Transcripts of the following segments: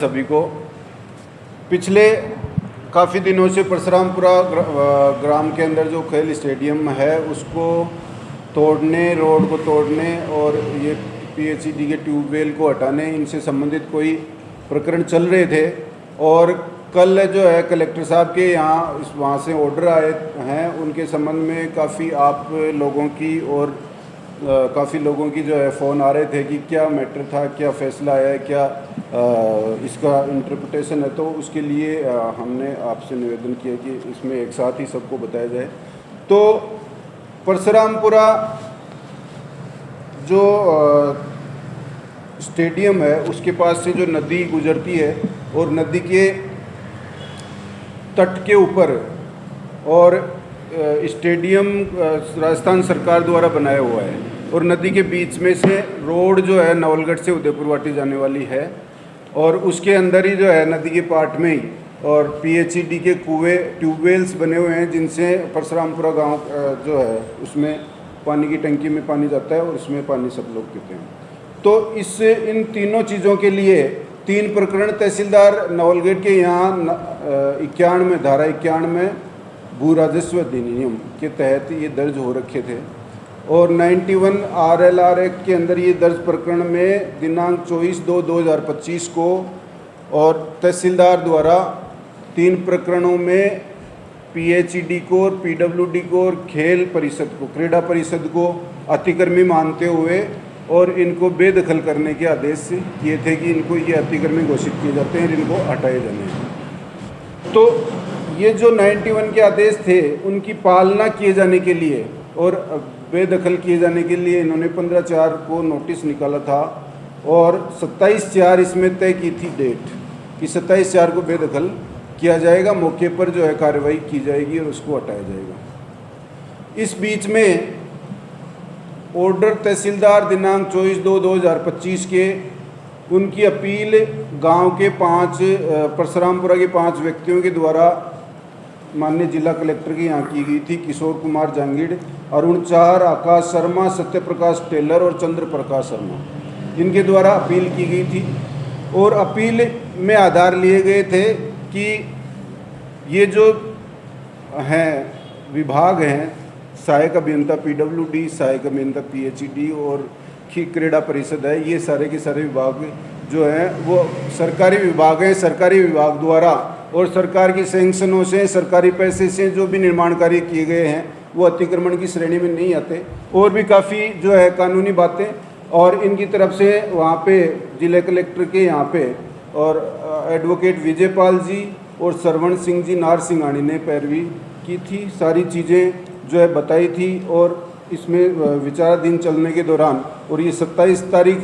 सभी को पिछले काफ़ी दिनों से परशुरामपुरा ग्राम के अंदर जो खेल स्टेडियम है उसको तोड़ने, रोड को तोड़ने और ये पीएचईडी के ट्यूबवेल को हटाने, इनसे संबंधित कोई प्रकरण चल रहे थे। और कल जो है कलेक्टर साहब के यहाँ वहाँ से ऑर्डर आए हैं, उनके संबंध में काफ़ी आप लोगों की और काफ़ी लोगों की जो है फ़ोन आ रहे थे कि क्या मैटर था, क्या फ़ैसला आया है, क्या इसका इंटरप्रिटेशन है। तो उसके लिए हमने आपसे निवेदन किया कि इसमें एक साथ ही सबको बताया जाए। तो परशुरामपुरा जो स्टेडियम है उसके पास से जो नदी गुजरती है और नदी के तट के ऊपर और स्टेडियम राजस्थान सरकार द्वारा बनाया हुआ है और नदी के बीच में से रोड जो है नवलगढ़ से उदयपुर वाटी जाने वाली है और उसके अंदर ही जो है नदी के पार्ट में ही और पीएचईडी के कुएं ट्यूबवेल्स बने हुए हैं जिनसे परशुरामपुरा गांव जो है उसमें पानी की टंकी में पानी जाता है और उसमें पानी सब लोग पीते हैं। तो इन तीनों चीज़ों के लिए 3 प्रकरण तहसीलदार नवलगढ़ के यहाँ 91 धारा 91 भू राजस्व अधिनियम के तहत ये दर्ज हो रखे थे और 91 RLR एक्ट के अंदर ये दर्ज प्रकरण में दिनांक 24/2/2025 को और तहसीलदार द्वारा 3 प्रकरणों में पीएचईडी को और पीडब्ल्यूडी को और खेल परिषद को, क्रीड़ा परिषद को अतिक्रमी मानते हुए और इनको बेदखल करने के आदेश किए थे कि इनको ये अतिक्रमी घोषित किए जाते हैं और इनको हटाए जाने हैं। तो ये जो 91 के आदेश थे उनकी पालना किए जाने के लिए और बेदखल किए जाने के लिए इन्होंने 15/4 को नोटिस निकाला था और 27/4 इसमें तय की थी डेट कि 27/4 को बेदखल किया जाएगा, मौके पर जो है कार्रवाई की जाएगी और उसको हटाया जाएगा। इस बीच में ऑर्डर तहसीलदार दिनांक 24/2/2025 के उनकी अपील गांव के 5 परशुरामपुरा के 5 व्यक्तियों के द्वारा माननीय जिला कलेक्टर के यहाँ की गई थी। किशोर कुमार जांगीड़, अरुण चार, आकाश शर्मा, सत्यप्रकाश टेलर और चंद्र प्रकाश शर्मा, इनके द्वारा अपील की गई थी और अपील में आधार लिए गए थे कि ये जो हैं विभाग हैं सहायक अभियंता पीडब्ल्यूडी, सहायक अभियंता पीएचईडी और क्रीड़ा परिषद है, ये सारे के सारे विभाग जो हैं वो सरकारी विभाग हैं। सरकारी विभाग द्वारा और सरकार की सैंक्शनों से, सरकारी पैसे से जो भी निर्माण कार्य किए गए हैं वो अतिक्रमण की श्रेणी में नहीं आते। और भी काफ़ी जो है कानूनी बातें और इनकी तरफ से वहाँ पे जिला कलेक्टर के यहाँ पे और एडवोकेट विजयपाल जी और सरवण सिंह जी नार सिंघानी ने पैरवी की थी, सारी चीज़ें जो है बताई थी और इसमें विचाराधीन चलने के दौरान और ये 27 तारीख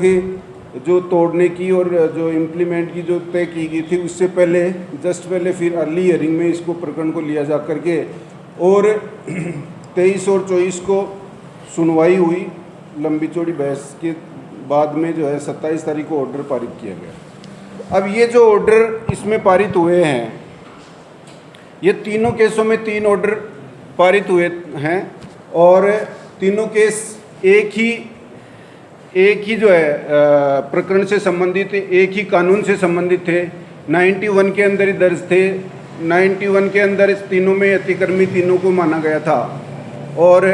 जो तोड़ने की और जो इम्प्लीमेंट की जो तय की गई थी उससे पहले जस्ट पहले फिर अर्ली हियरिंग में इसको प्रकरण को लिया जा करके और 23 और 24 को सुनवाई हुई। लंबी चौड़ी बहस के बाद में जो है 27 तारीख को ऑर्डर पारित किया गया। अब ये जो ऑर्डर इसमें पारित हुए हैं, ये तीनों केसों में 3 ऑर्डर पारित हुए हैं और तीनों केस एक ही जो है प्रकरण से संबंधित, एक ही कानून से संबंधित थे। 91 के अंदर ही दर्ज थे। 91 के अंदर इस तीनों में अतिक्रमी तीनों को माना गया था और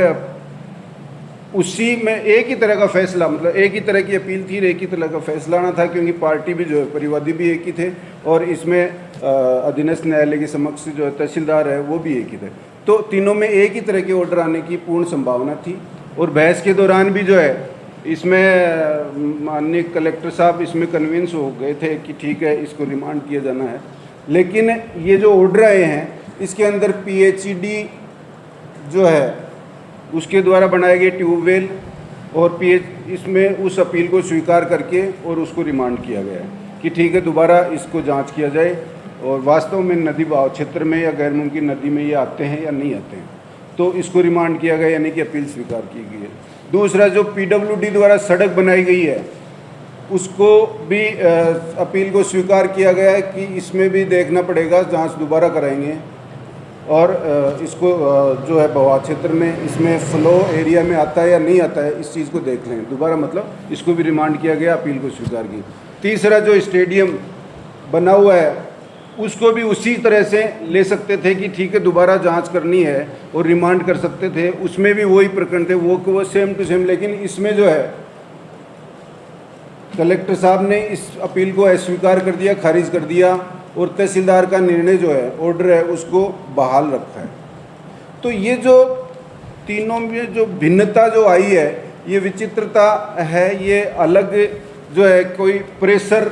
उसी में एक ही तरह का फैसला, मतलब एक ही तरह की अपील थी, एक ही तरह का फैसला आना था क्योंकि पार्टी भी जो है परिवादी भी एक ही थे और इसमें अधीनस्थ न्यायालय के समक्ष जो है तहसीलदार है वो भी एक ही थे। तो तीनों में एक ही तरह के ऑर्डर आने की पूर्ण संभावना थी और बहस के दौरान भी जो है इसमें माननीय कलेक्टर साहब इसमें कन्विंस हो गए थे कि ठीक है इसको रिमांड किया जाना है। लेकिन ये जो ऑर्डर आए हैं इसके अंदर पीएचईडी जो है उसके द्वारा बनाए गए ट्यूबवेल और इसमें उस अपील को स्वीकार करके और उसको रिमांड किया गया है कि ठीक है दोबारा इसको जांच किया जाए और वास्तव में नदी बहाव क्षेत्र में या गैर मुमकिन नदी में ये आते हैं या नहीं आते हैं, तो इसको रिमांड किया गया यानी कि अपील स्वीकार की गई है। दूसरा जो पीडब्ल्यूडी द्वारा सड़क बनाई गई है उसको भी अपील को स्वीकार किया गया है कि इसमें भी देखना पड़ेगा, जांच दोबारा कराएंगे और इसको जो है बहाव क्षेत्र में इसमें फ्लो एरिया में आता है या नहीं आता है इस चीज़ को देख लें दोबारा, मतलब इसको भी रिमांड किया गया, अपील को स्वीकार की। तीसरा जो स्टेडियम बना हुआ है उसको भी उसी तरह से ले सकते थे कि ठीक है दोबारा जांच करनी है और रिमांड कर सकते थे, उसमें भी वही प्रकरण थे, वो सेम टू सेम। लेकिन इसमें जो है कलेक्टर साहब ने इस अपील को अस्वीकार कर दिया, खारिज कर दिया और तहसीलदार का निर्णय जो है, ऑर्डर है, उसको बहाल रखा है। तो ये जो तीनों में जो भिन्नता जो आई है, ये विचित्रता है, ये अलग जो है कोई प्रेशर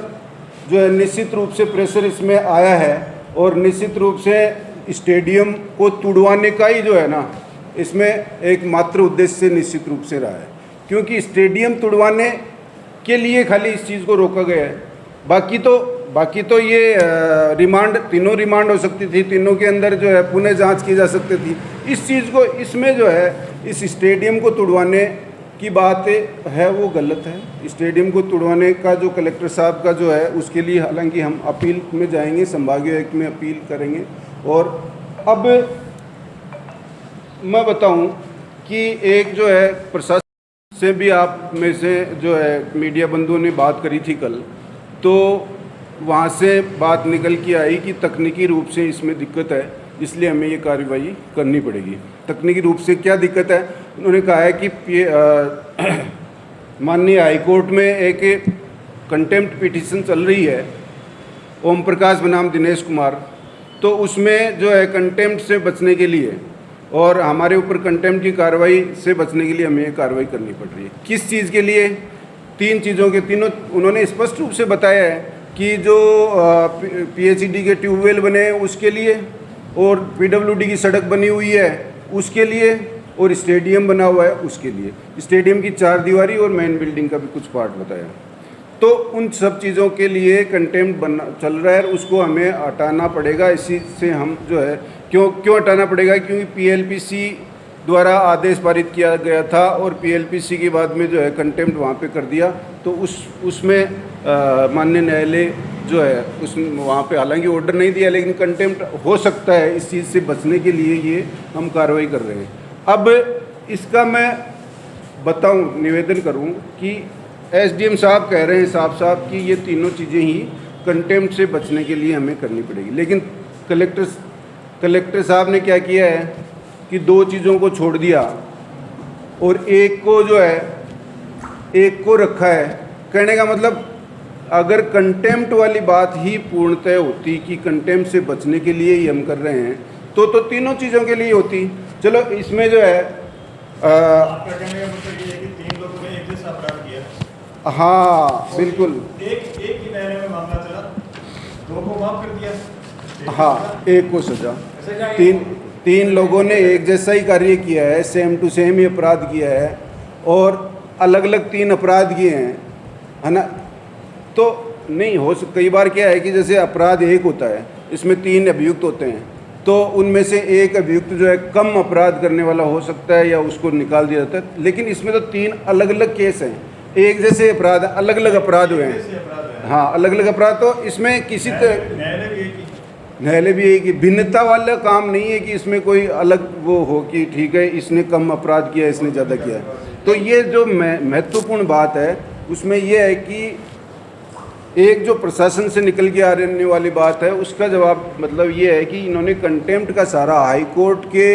जो है, निश्चित रूप से प्रेशर इसमें आया है और निश्चित रूप से स्टेडियम को तुड़वाने का ही जो है ना, इसमें एक मात्र उद्देश्य निश्चित रूप से रहा है, क्योंकि स्टेडियम तुड़वाने के लिए खाली इस चीज़ को रोका गया है। बाकी तो ये रिमांड, तीनों रिमांड हो सकती थी, तीनों के अंदर जो है पुनः जांच की जा सकती थी। इस चीज़ को इसमें जो है इस स्टेडियम को तुड़वाने की बात है वो गलत है। स्टेडियम को तुड़वाने का जो कलेक्टर साहब का जो है उसके लिए हालांकि हम अपील में जाएंगे, संभागीय आयुक्त में अपील करेंगे। और अब मैं बताऊं कि एक जो है प्रशासन से भी आप में से जो है मीडिया बंधुओं ने बात करी थी कल, तो वहाँ से बात निकल के आई कि तकनीकी रूप से इसमें दिक्कत है, इसलिए हमें ये कार्रवाई करनी पड़ेगी। तकनीकी रूप से क्या दिक्कत है? उन्होंने कहा है कि माननीय हाईकोर्ट में एक कंटेम्प्ट पिटीशन चल रही है ओम प्रकाश बनाम दिनेश कुमार, तो उसमें जो है कंटेम्प्ट से बचने के लिए और हमारे ऊपर कंटेम्प्ट की कार्रवाई से बचने के लिए हमें ये कार्रवाई करनी पड़ रही है। किस चीज़ के लिए? तीन चीज़ों के तीनों उन्होंने स्पष्ट रूप से बताया है कि जो पीएचईडी के ट्यूबवेल बने हैं उसके लिए, और पीडब्ल्यूडी की सड़क बनी हुई है उसके लिए, और स्टेडियम बना हुआ है उसके लिए। स्टेडियम की 4 दीवारी और मेन बिल्डिंग का भी कुछ पार्ट बताया। तो उन सब चीज़ों के लिए कंटेम्प्ट बना चल रहा है, उसको हमें हटाना पड़ेगा। इसी से हम जो है क्यों हटाना पड़ेगा? क्योंकि पीएलपीसी द्वारा आदेश पारित किया गया था और पीएलपीसी के बाद में जो है कंटेम्प्ट वहाँ पे कर दिया, तो उसमें माननीय न्यायालय जो है उस वहाँ पे हालांकि ऑर्डर नहीं दिया, लेकिन कंटेम्प्ट हो सकता है। इस चीज़ से बचने के लिए ये हम कार्रवाई कर रहे हैं। अब इसका मैं बताऊं, निवेदन करूं कि एसडीएम साहब कह रहे हैं साफ साफ कि ये तीनों चीज़ें ही कंटेम्प्ट से बचने के लिए हमें करनी पड़ेगी, लेकिन कलेक्टर साहब ने क्या किया है कि 2 चीज़ों को छोड़ दिया और एक को जो है एक को रखा है। कहने का मतलब अगर कंटेम्प्ट वाली बात ही पूर्णतः होती कि कंटेम्प्ट से बचने के लिए ही हम कर रहे हैं तो तीनों चीज़ों के लिए होती। चलो इसमें जो है आपका कहने का मतलब ये है कि 3 लोगों ने एक जैसा अपराध किया। हाँ बिल्कुल, एक ही दायरे में मामला चला, 2 को माफ कर दिया। हाँ, एक को सजा। तीन लोगों ने एक जैसा ही कार्य किया है, सेम टू सेम ही अपराध किया है और अलग अलग 3 अपराध किए हैं, है ना। तो नहीं हो सकता। कई बार क्या है कि जैसे अपराध एक होता है, इसमें 3 अभियुक्त होते हैं, तो उनमें से एक अभियुक्त जो है कम अपराध करने वाला हो सकता है या उसको निकाल दिया जाता है, लेकिन इसमें तो 3 अलग अलग केस हैं, एक जैसे अपराध, अलग अलग अपराध हुए हैं। हाँ, अलग अलग अपराध। तो इसमें किसी न्यायालय भी एक ही भिन्नता वाला काम नहीं है कि इसमें कोई अलग वो हो कि ठीक है इसने कम अपराध किया, इसने ज़्यादा किया। तो ये जो महत्वपूर्ण बात है उसमें ये है कि एक जो प्रशासन से निकल के आने वाली बात है उसका जवाब मतलब ये है कि इन्होंने कंटेम्प्ट का सारा हाई कोर्ट के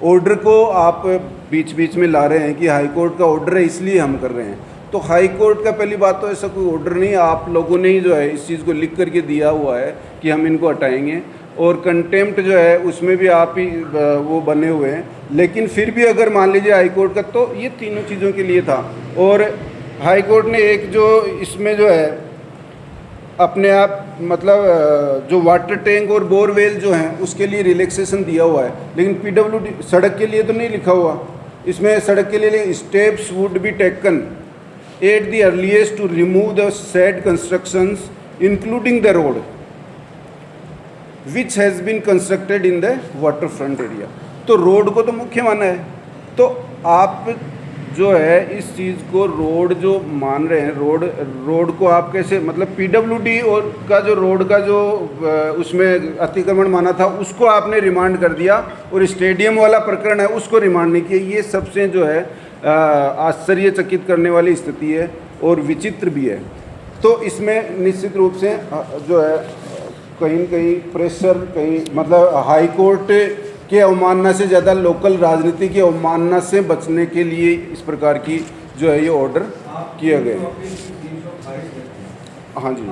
ऑर्डर को आप बीच बीच में ला रहे हैं कि हाई कोर्ट का ऑर्डर है इसलिए हम कर रहे हैं। तो हाई कोर्ट का पहली बात तो ऐसा कोई ऑर्डर नहीं है, आप लोगों ने ही जो है इस चीज़ को लिख करके दिया हुआ है कि हम इनको हटाएंगे, और कंटेम्प्ट जो है उसमें भी आप ही वो बने हुए हैं। लेकिन फिर भी अगर मान लीजिए हाई कोर्ट का, तो ये तीनों चीज़ों के लिए था। और हाई कोर्ट ने एक जो इसमें जो है अपने आप मतलब जो वाटर टैंक और बोरवेल जो हैं उसके लिए रिलैक्सेशन दिया हुआ है, लेकिन पीडब्ल्यूडी सड़क के लिए तो नहीं लिखा हुआ। इसमें सड़क के लिए steps would be taken at the earliest to remove the said constructions including the road which has been constructed in the water front area. तो रोड को तो मुख्य माना है, तो आप जो है इस चीज़ को रोड जो मान रहे हैं, रोड को आप कैसे मतलब पीडब्ल्यूडी और का जो रोड का जो उसमें अतिक्रमण माना था उसको आपने रिमांड कर दिया, और स्टेडियम वाला प्रकरण है उसको रिमांड नहीं किया। ये सबसे जो है आश्चर्यचकित करने वाली स्थिति है और विचित्र भी है। तो इसमें निश्चित रूप से जो है कहीं न कहीं प्रेशर, कहीं मतलब हाई कोर्ट के अवमानना से ज़्यादा लोकल राजनीति की अवमानना से बचने के लिए इस प्रकार की जो है ये ऑर्डर किया गया है। हाँ जी।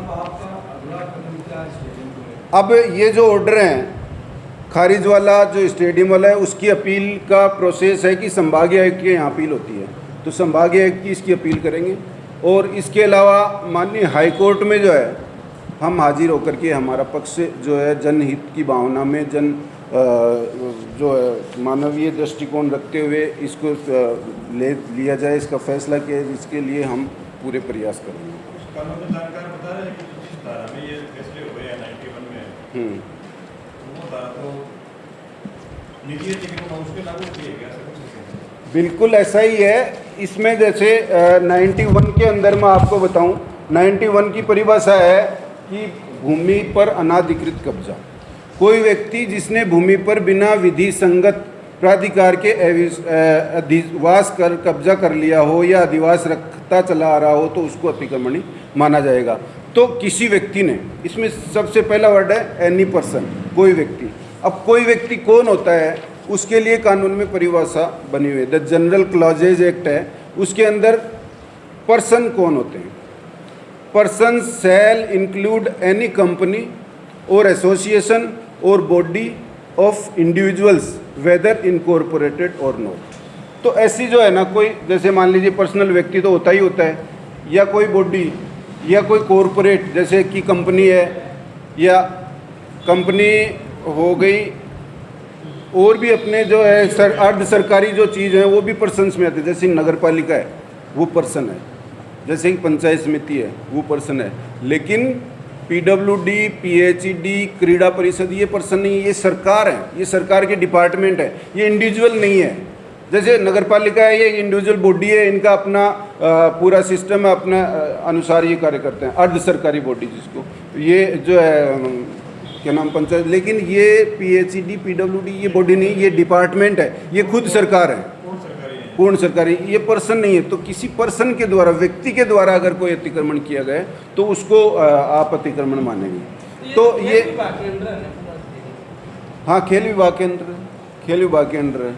अब ये जो ऑर्डर हैं खारिज वाला जो स्टेडियम वाला है उसकी अपील का प्रोसेस है कि संभागीय आयुक्त के यहाँ अपील होती है, तो संभागीय आयुक्त की इसकी अपील करेंगे। और इसके अलावा माननीय हाई कोर्ट में जो है हम हाजिर होकर के हमारा पक्ष जो है जनहित की भावना में जो है मानवीय दृष्टिकोण रखते हुए इसको लिया जाए, इसका फैसला किया, इसके लिए हम पूरे प्रयास करेंगे। कानून में जानकार बता रहे हैं कि जिस धारा में ये फैसले हुए हैं 91 में, वो धारा तो निजी है लेकिन उसके लागू किए गए, ऐसा कुछ नहीं है। बिल्कुल ऐसा ही है। इसमें जैसे 91 के अंदर मैं आपको बताऊं, 91 की परिभाषा है कि भूमि पर अनाधिकृत कब्जा, कोई व्यक्ति जिसने भूमि पर बिना विधि संगत प्राधिकार के अधिवास कर कब्जा कर लिया हो या अधिवास रखता चला आ रहा हो तो उसको अतिक्रमणी माना जाएगा। तो किसी व्यक्ति ने, इसमें सबसे पहला वर्ड है एनी पर्सन, कोई व्यक्ति। अब कोई व्यक्ति कौन होता है उसके लिए कानून में परिभाषा बनी हुई है, द जनरल क्लॉजेज एक्ट है, उसके अंदर पर्सन कौन होते हैं। Person shall include any company और एसोसिएशन और body of individuals weather incorporated और नॉट। तो ऐसी जो है ना, कोई जैसे मान लीजिए पर्सनल व्यक्ति तो होता ही होता है, या कोई बॉडी या कोई कॉरपोरेट जैसे कि कंपनी है या कंपनी हो गई, और भी अपने जो है अर्ध सरकारी जो चीज़ है वो भी पर्सन्स में आते हैं। जैसे नगर पालिका है वो पर्सन है, जैसे कि पंचायत समिति है वो पर्सन है, लेकिन PWD, PHED, क्रीड़ा परिषद ये पर्सन नहीं है, ये सरकार है, ये सरकार के डिपार्टमेंट है, ये इंडिविजुअल नहीं है। जैसे नगर पालिका है, ये इंडिविजुअल बॉडी है, इनका अपना पूरा सिस्टम है, अपने अनुसार ये कार्य करते हैं। अर्ध सरकारी बॉडी जिसको ये जो है क्या नाम पंचायत, लेकिन ये PHED, PWD ये बॉडी नहीं, ये डिपार्टमेंट है, ये खुद सरकार है, पूर्ण सरकारी, ये पर्सन नहीं है। तो किसी पर्सन के द्वारा, व्यक्ति के द्वारा अगर कोई अतिक्रमण किया गया तो उसको आप अतिक्रमण मानेंगे। तो ये हाँ खेल विभाग के अंदर, खेल विभाग के अंदर है।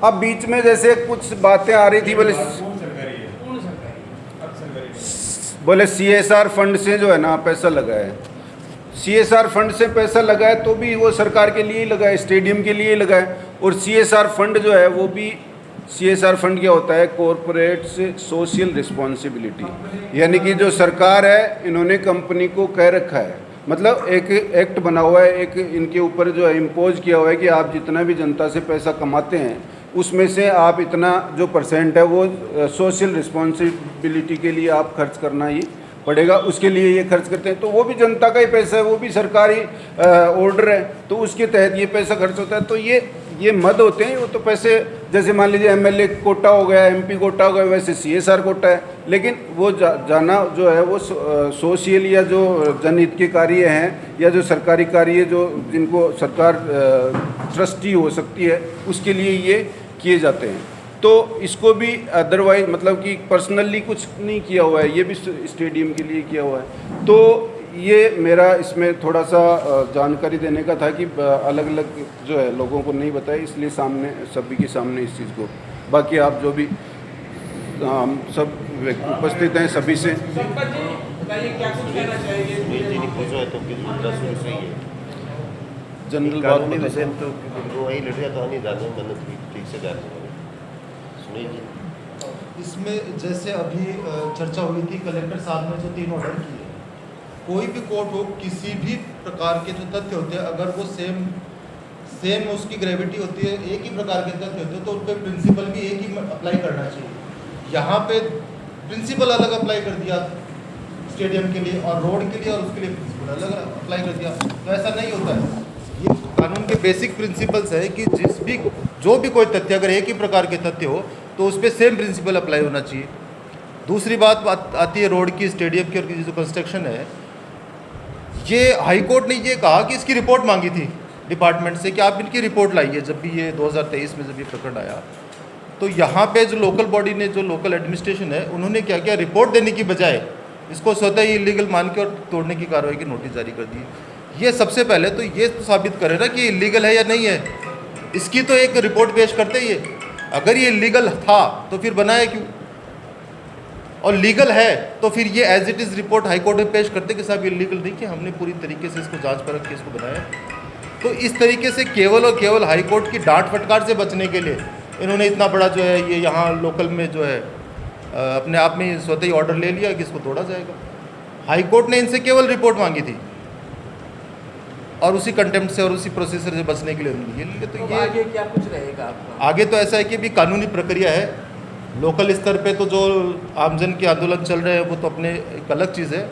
अब बीच में जैसे कुछ बातें आ रही थी, बोले CSR फंड से जो है ना पैसा लगा है, CSR फंड से पैसा लगा है तो भी वो सरकार के लिए ही लगा है, स्टेडियम के लिए ही लगा है। और CSR फंड जो है वो भी, CSR फंड क्या होता है, कॉरपोरेट सोशल रिस्पॉन्सिबिलिटी, यानी कि जो सरकार है इन्होंने कंपनी को कह रखा है, मतलब एक एक्ट बना हुआ है, एक इनके ऊपर जो है इम्पोज किया हुआ है कि आप जितना भी जनता से पैसा कमाते हैं उसमें से आप इतना जो % है वो सोशल रिस्पॉन्सिबिलिटी के लिए आप खर्च करना ही पड़ेगा, उसके लिए ये खर्च करते हैं। तो वो भी जनता का ही पैसा है, वो भी सरकारी ऑर्डर है, तो उसके तहत ये पैसा खर्च होता है। तो ये मद होते हैं, वो तो पैसे जैसे मान लीजिए MLA कोटा हो गया, MP कोटा हो गया, वैसे CSR कोटा है, लेकिन वो जाना जो है वो सोशल या जो जनहित के कार्य हैं या जो सरकारी कार्य जो जिनको सरकार ट्रस्टी हो सकती है उसके लिए ये किए जाते हैं। तो इसको भी अदरवाइज मतलब कि पर्सनली कुछ नहीं किया हुआ है, ये भी स्टेडियम के लिए किया हुआ है। तो ये मेरा इसमें थोड़ा सा जानकारी देने का था कि अलग अलग जो है लोगों को नहीं बताया, इसलिए सामने सभी के सामने इस चीज़ को, बाकी आप जो भी हम सब व्यक्ति उपस्थित हैं सभी से जनरल इसमें जैसे अभी चर्चा हुई थी कलेक्टर साहब ने जो 3 ऑर्डर किए, कोई भी कोर्ट हो, किसी भी प्रकार के जो तथ्य होते हैं अगर वो सेम उसकी ग्रेविटी होती है, एक ही प्रकार के तथ्य होते हैं तो उन पर प्रिंसिपल भी एक ही अप्लाई करना चाहिए। यहाँ पे प्रिंसिपल अलग अप्लाई कर दिया स्टेडियम के लिए और रोड के लिए, और उसके लिए प्रिंसिपल अलग अप्लाई कर दिया, तो ऐसा नहीं होता है। ये कानून के बेसिक प्रिंसिपल्स है कि जो भी कोई तथ्य अगर एक ही प्रकार के तथ्य हो तो उस पर सेम प्रिंसिपल अप्लाई होना चाहिए। दूसरी बात आती है रोड की, स्टेडियम की, और की जो कंस्ट्रक्शन है, ये हाई कोर्ट ने ये कहा कि इसकी रिपोर्ट मांगी थी डिपार्टमेंट से कि आप इनकी रिपोर्ट लाइए। जब भी ये 2023 में जब ये प्रकरण आया तो यहाँ पे जो लोकल बॉडी ने, जो लोकल एडमिनिस्ट्रेशन है, उन्होंने क्या किया, रिपोर्ट देने की बजाय इसको स्वतः ही इलीगल मान के और तोड़ने की कार्रवाई की नोटिस जारी कर दी। ये सबसे पहले तो ये तो साबित करे ना कि इलीगल है या नहीं है, इसकी तो एक रिपोर्ट पेश करते ही है। अगर ये इलीगल था तो फिर बनाया क्यों, और लीगल है तो फिर ये as it is report high court में पेश करते कि साहब इलीगल नहीं, कि हमने पूरी तरीके से इसको जांच परख के इसको बनाया। तो इस तरीके से केवल और केवल हाई कोर्ट की डांट फटकार से बचने के लिए इन्होंने इतना बड़ा जो है ये यहाँ लोकल में जो है अपने आप में स्वतः ही ऑर्डर ले लिया कि इसको तोड़ा जाएगा। हाई कोर्ट ने इनसे केवल रिपोर्ट मांगी थी और उसी कंटेम्प्ट से और उसी प्रोसीजर से बचने के लिए उन्होंने ये लिया। तो ये आगे क्या कुछ रहेगा आपका? आगे तो ऐसा है कि भी कानूनी प्रक्रिया है। लोकल स्तर पे तो जो आमजन के आंदोलन चल रहे हैं वो तो अपने एक अलग चीज़ है,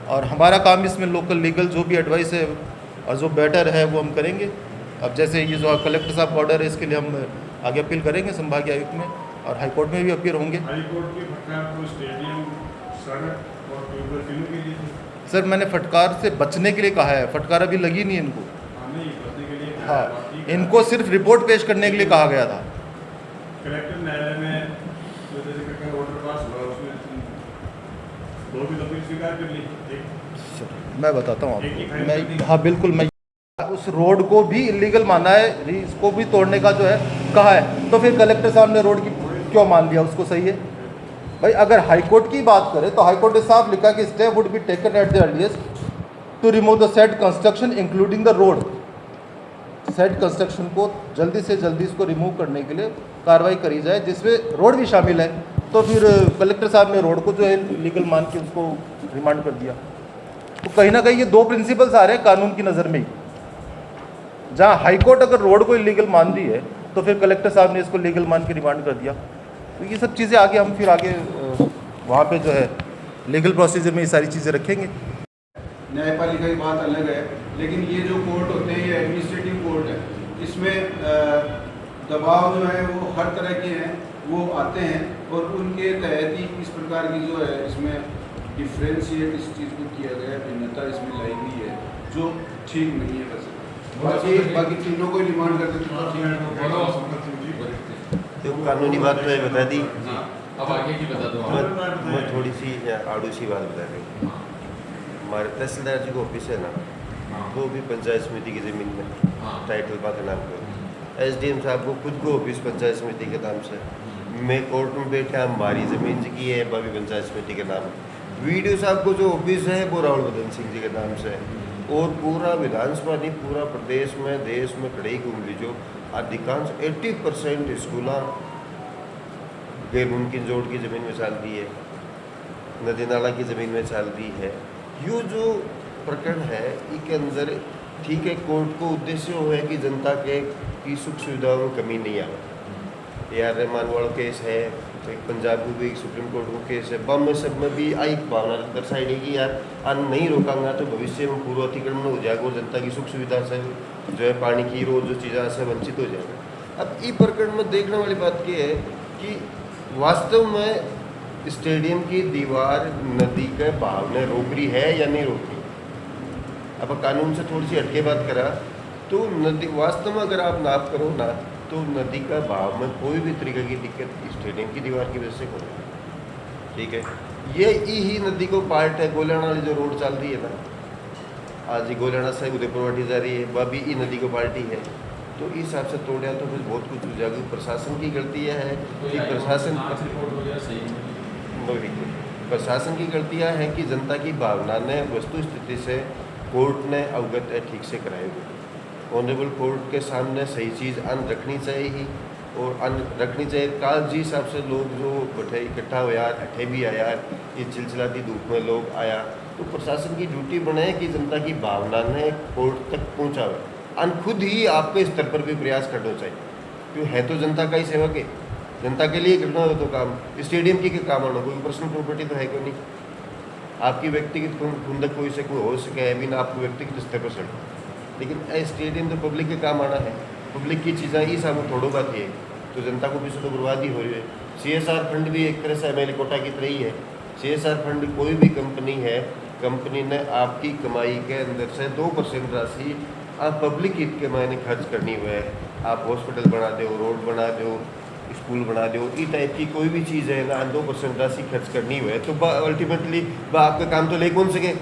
और हमारा काम इसमें लोकल लीगल जो भी एडवाइस है और जो बेटर है वो हम करेंगे। अब जैसे ये जो कलेक्टर साहब का ऑर्डर है इसके लिए हम आगे अपील करेंगे संभागीय आयुक्त में, और हाई कोर्ट में भी अपील होंगे। हाई कोर्ट की फटकार को स्टेडियम, सड़क और ट्यूबवेल तीनों के लिए थी। सर मैंने फटकार से बचने के लिए कहा है, फटकार अभी लगी नहीं इनको। नहीं, बचने के लिए हाँ, बाकी का- इनको सिर्फ रिपोर्ट पेश करने के लिए कहा गया था। कलेक्टर न्यायालय में जो जैसे कलेक्टर ऑर्डर पास हुआ उसमें दो भी अपील स्वीकार कर ली। एक मैं बताता हूँ एक ही आपको, फाइल मैं कर दी। हाँ बिल्कुल, मैं उस रोड को भी इलीगल माना है, इसको भी तोड़ने का जो है कहा है, तो फिर कलेक्टर साहब ने रोड की क्यों मान लिया उसको? सही है भाई। अगर हाई कोर्ट की बात करें तो हाई कोर्ट ने साफ लिखा कि stay would be taken at the earliest to remove the said construction including the road. Said construction को जल्दी से जल्दी इसको रिमूव करने के लिए कार्रवाई करी जाए, जिसमें रोड भी शामिल है। तो फिर कलेक्टर साहब ने रोड को जो है लीगल मान के उसको रिमांड कर दिया। तो कहीं ना कहीं ये दो प्रिंसिपल्स आ रहे हैं कानून की नज़र में ही। जहाँ हाई कोर्ट अगर रोड को इलीगल मान दी है तो फिर कलेक्टर साहब ने इसको लीगल मान के रिमांड कर दिया। तो ये सब चीज़ें आगे हम फिर आगे वहाँ पे जो है लीगल प्रोसीजर में ये सारी चीज़ें रखेंगे। न्यायपालिका की बात अलग है, लेकिन ये जो कोर्ट होते हैं ये एडमिनिस्ट्रेटिव कोर्ट है। इसमें दबाव जो है वो हर तरह के हैं, वो आते हैं और उनके तहत ही इस प्रकार की जो है इसमें डिफ्रेंशिएट इस चीज़ को किया गया है, भिन्नता इसमें लाई गई है जो ठीक नहीं है। वैसे बाकी तीनों को रिमांड कर देते तो कानूनी बात तो बता दी। अब आगे की बता दो। मैं थोड़ी सी आड़ू सी बात बता रही हूँ। हमारे तहसीलदार जी का ऑफिस है ना, वो भी पंचायत समिति की ज़मीन में टाइटल पा के नाम पे। एसडीएम साहब को खुद को ऑफिस पंचायत समिति के नाम से, मैं कोर्ट में बैठा हमारी ज़मीन की है भाभी पंचायत समिति के नाम। वीडियो साहब को जो ऑफिस है वो राहुल बदन सिंह जी के नाम से, और पूरा विधानसभा नहीं पूरा प्रदेश में देश में खड़े घूम लीजिए, अधिकांश 80% स्कूल गैर मुमकिन जोड़ की ज़मीन में चल रही है, नदी नाला की ज़मीन में चल रही है। यो जो प्रकरण है इसके अंदर ठीक है, कोर्ट को उद्देश्य हो है कि जनता के की सुख सुविधाओं में कमी नहीं आवे। AR रहमान वाला केस है, एक पंजाब में भी सुप्रीम कोर्ट का केस है, बम में सब में भी आई भावना दर्शाई कि यार अन्न नहीं रोकांगा तो भविष्य में पूर्व अतिक्रमण हो जाएगा और जनता की सुख सुविधा से जो है पानी की रोज जो चीज़ें से वंचित हो जाएगा। अब इस प्रकरण में देखने वाली बात यह है कि वास्तव में स्टेडियम की दीवार नदी के बहाव ने रोक रही है या नहीं रोक रही। अब कानून से थोड़ी सी हटके बात करा तो नदी वास्तव में अगर आप नाप करो ना तो नदी का बहाव में कोई भी तरीके की दिक्कत स्टेडियम की दीवार की वजह से हो रही है। ठीक है, ये ही नदी को पार्ट है। गोलियाना वाली जो रोड चल रही है ना, आज ही गोलियाना से उदयपुर वाटी जा रही है, वह भी ई नदी को पार्टी है। तो इस हिसाब से तोड़ा तो फिर बहुत कुछ हो जाएगा। प्रशासन की गलती यह है कि प्रशासन की गलतियाँ हैं कि जनता की भावना ने वस्तु स्थिति से कोर्ट ने अवगत ठीक से कराई हुई। ऑनरेबल कोर्ट के सामने सही चीज़ अन रखनी चाहिए और अन रखनी चाहिए। काल जी हिसाब से लोग जो बैठे इकट्ठा हो यार अठे भी आया, ये चिलचिलाती धूप में लोग आया, तो प्रशासन की ड्यूटी बने कि जनता की भावना ने कोर्ट तक पहुँचावे। अन खुद ही आपके स्तर पर भी प्रयास करना चाहिए, क्यों है तो जनता का ही सेवक है, जनता के लिए करना हो तो काम। स्टेडियम की काम आना, कोई पर्सनल प्रॉपर्टी तो है क्यों नहीं। आपकी व्यक्तिगत खुंदक कोई से कोई हो सके है भी ना आपको व्यक्तिगत स्तर पर सड़, लेकिन स्टेडियम तो पब्लिक के काम आना है। पब्लिक की चीज़ें ही सामने थोड़ो बात है, तो जनता को भी तो बर्बादी हो रही है। CSR फंड भी एक तरह से MLA कोटा की तरह ही है। CSR फंड कोई भी कंपनी है, कंपनी ने आपकी कमाई के अंदर से 2% राशि आप पब्लिक हित के मायने खर्च करनी हुए। आप हॉस्पिटल बना दो, रोड बना दो, स्कूल बना दो, ई टाइप की कोई भी चीज़ है ना 2% राशि खर्च करनी हुए, तो अल्टीमेटली वह आपका काम तो ले कौन सके।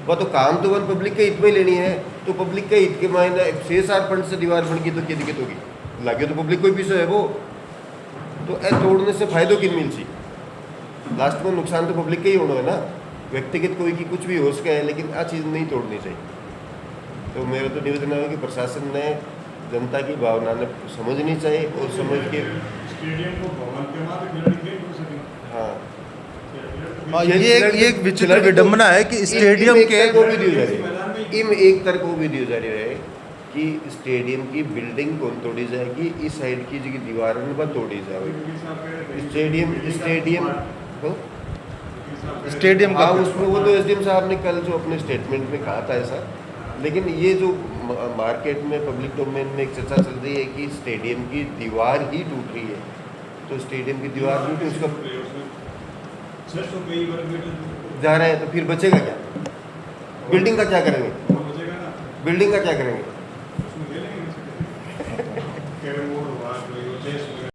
वह तो काम तो वन पब्लिक के हित में लेनी है, तो पब्लिक के हित के मायने 6-7 फंड से दीवार बन गई तो क्या दिक्कत होगी? लागे तो पब्लिक कोई भी है वो, तो ए तोड़ने से फायदो किन मिल सी? लास्ट में नुकसान तो पब्लिक का ही होना है ना, व्यक्तिगत कोई की कुछ भी हो सके है, लेकिन आ चीज़ नहीं तोड़नी चाहिए। तो मेरा तो निवेदन है कि प्रशासन ने जनता की भावना ने समझनी चाहिए और समझ के स्टेडियम को भवन के वहाँ पे खिलाड़ी खेल नहीं सकें। हाँ हाँ, ये एक विचित्र विडंबना है कि स्टेडियम के को भी दियो जा रही है, एक तर्क को भी दियो जा रही है कि स्टेडियम की बिल्डिंग कौन तोड़ी जाएगी, इस साइड की जो दीवार पर तोड़ी जाएगी। स्टेडियम स्टेडियम का हाँ, उसमें वो तो एसडीएम साहब ने कल जो अपने स्टेटमेंट में कहा था ऐसा, लेकिन ये जो मार्केट में पब्लिक डोमेन में एक चर्चा चल रही है कि स्टेडियम की दीवार ही टूट रही है, तो स्टेडियम की दीवार टूट उसका 600 कई वर्ग मीटर जा रहा है, तो फिर बचेगा क्या? बिल्डिंग का क्या करेंगे? वो बचेगा ना, बिल्डिंग का क्या करेंगे? उसमें ले लेंगे कैरम बोर्ड हुआ, कोई चेस